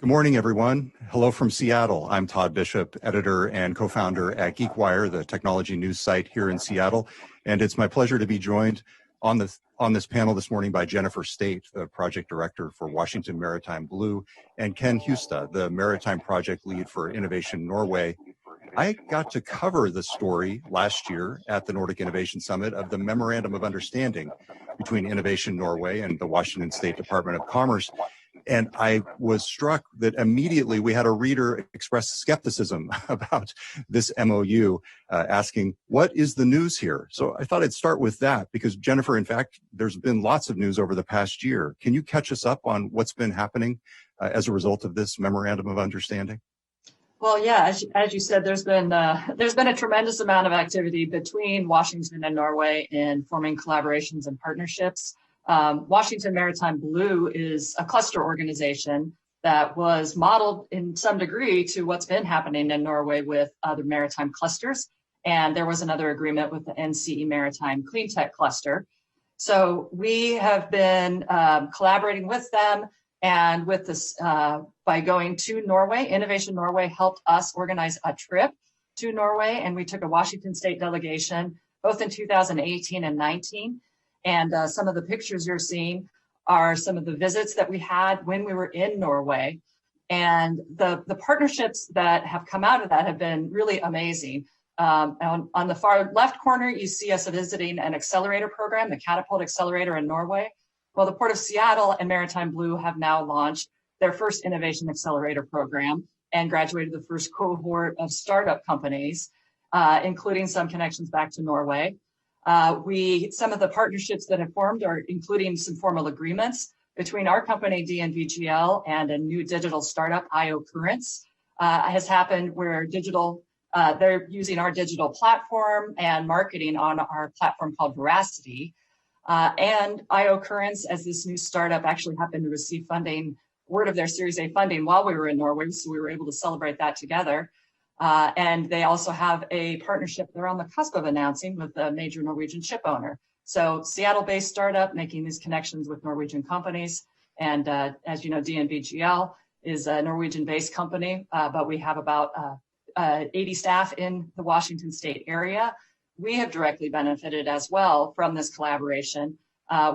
Good morning, everyone. Hello from Seattle. I'm Todd Bishop, editor and co-founder at GeekWire, the technology news site here in Seattle. And it's my pleasure to be joined on this panel this morning by Jennifer State, the project director for Washington Maritime Blue, and Ken Huste, the Maritime project lead for Innovation Norway. I got to cover the story last year at the Nordic Innovation Summit of the Memorandum of Understanding between Innovation Norway and the Washington State Department of Commerce. And I was struck that immediately we had a reader express skepticism about this MOU, asking, what is the news here? So I thought I'd start with that because, Jennifer, in fact, there's been lots of news over the past year. Can you catch us up on what's been happening as a result of this Memorandum of Understanding? Well, yeah, as you said, there's been a tremendous amount of activity between Washington and Norway in forming collaborations and partnerships. Washington Maritime Blue is a cluster organization that was modeled in some degree to what's been happening in Norway with other maritime clusters. And there was another agreement with the NCE Maritime Clean Tech Cluster. So we have been collaborating with them, and with this, by going to Norway. Innovation Norway helped us organize a trip to Norway, and we took a Washington State delegation both in 2018 and 19. And some of the pictures you're seeing are some of the visits that we had when we were in Norway. And the partnerships that have come out of that have been really amazing. On the far left corner, you see us visiting an accelerator program, the Catapult Accelerator in Norway. Well, the Port of Seattle and Maritime Blue have now launched their first Innovation Accelerator program and graduated the first cohort of startup companies, including some connections back to Norway. Some of the partnerships that have formed are including some formal agreements between our company, DNVGL, and a new digital startup, IO Currents, has happened where they're using our digital platform and marketing on our platform called Veracity. And IO Currents, as this new startup, actually happened to receive word of their Series A funding while we were in Norway, so we were able to celebrate that together. And they also have a partnership they're on the cusp of announcing with a major Norwegian ship owner. So Seattle-based startup making these connections with Norwegian companies. And as you know, DNVGL is a Norwegian-based company, but we have about 80 staff in the Washington State area. We have directly benefited as well from this collaboration.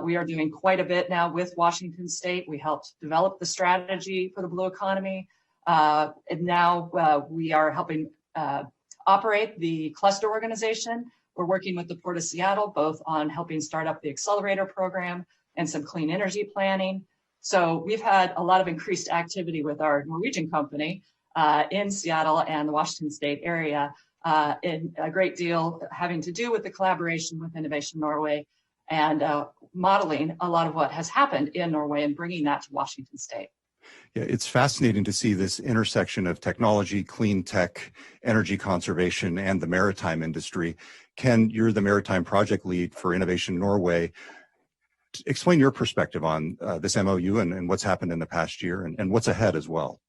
We are doing quite a bit now with Washington State. We helped develop the strategy for the blue economy. And now we are helping operate the cluster organization. We're working with the Port of Seattle, both on helping start up the accelerator program and some clean energy planning. So we've had a lot of increased activity with our Norwegian company in Seattle and the Washington State area, in a great deal having to do with the collaboration with Innovation Norway and modeling a lot of what has happened in Norway and bringing that to Washington State. Yeah, it's fascinating to see this intersection of technology, clean tech, energy conservation, and the maritime industry. Ken, you're the maritime project lead for Innovation Norway. Explain your perspective on this MOU and what's happened in the past year and what's ahead as well.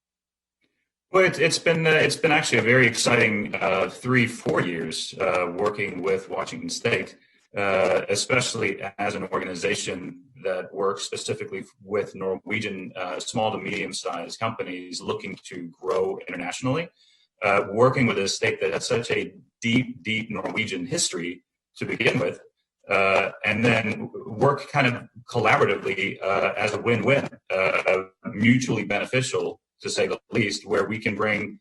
Well, it's been actually a very exciting 3-4 years working with Washington State, especially as an organization that works specifically with Norwegian small to medium-sized companies looking to grow internationally. Working with a state that has such a deep Norwegian history to begin with, and then work kind of collaboratively as a win-win, mutually beneficial, to say the least, where we can bring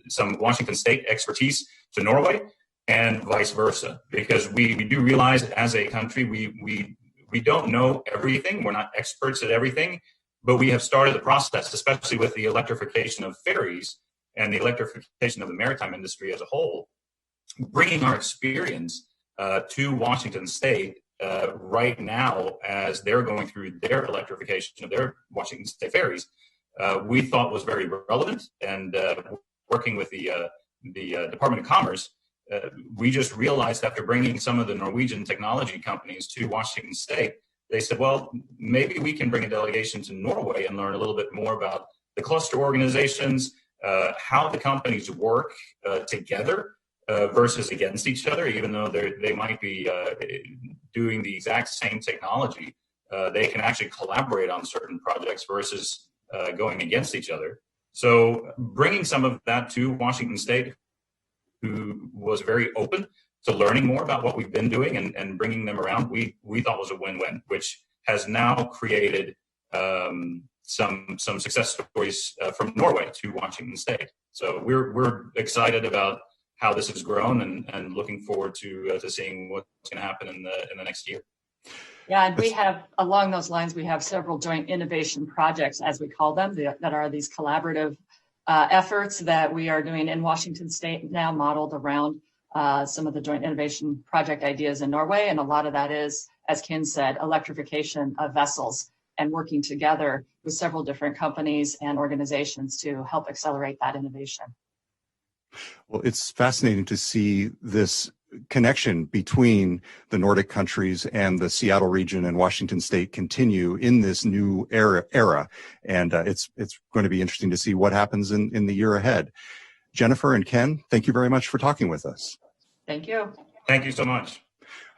some Washington State expertise to Norway and vice versa. Because we do realize as a country, we don't know everything. We're not experts at everything, but we have started the process, especially with the electrification of ferries and the electrification of the maritime industry as a whole, bringing our experience to Washington State right now as they're going through their electrification of their Washington State ferries. We thought was very relevant, and working with the Department of Commerce, we just realized after bringing some of the Norwegian technology companies to Washington State, they said, well, maybe we can bring a delegation to Norway and learn a little bit more about the cluster organizations, how the companies work together versus against each other, even though they might be doing the exact same technology. They can actually collaborate on certain projects versus going against each other. So bringing some of that to Washington State, who was very open to learning more about what we've been doing and bringing them around, we thought was a win-win, which has now created some success stories from Norway to Washington State. So we're excited about how this has grown and looking forward to seeing what's going to happen in the next year. Yeah, and we have, along those lines, we have several joint innovation projects, as we call them, that are these collaborative efforts that we are doing in Washington State now, modeled around some of the joint innovation project ideas in Norway. And a lot of that is, as Ken said, electrification of vessels and working together with several different companies and organizations to help accelerate that innovation. Well, it's fascinating to see this connection between the Nordic countries and the Seattle region and Washington State continue in this new era. And it's going to be interesting to see what happens in the year ahead. Jennifer and Ken, thank you very much for talking with us. Thank you. Thank you so much.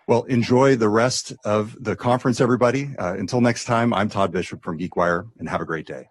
Well, enjoy the rest of the conference, everybody. Until next time, I'm Todd Bishop from GeekWire, and have a great day.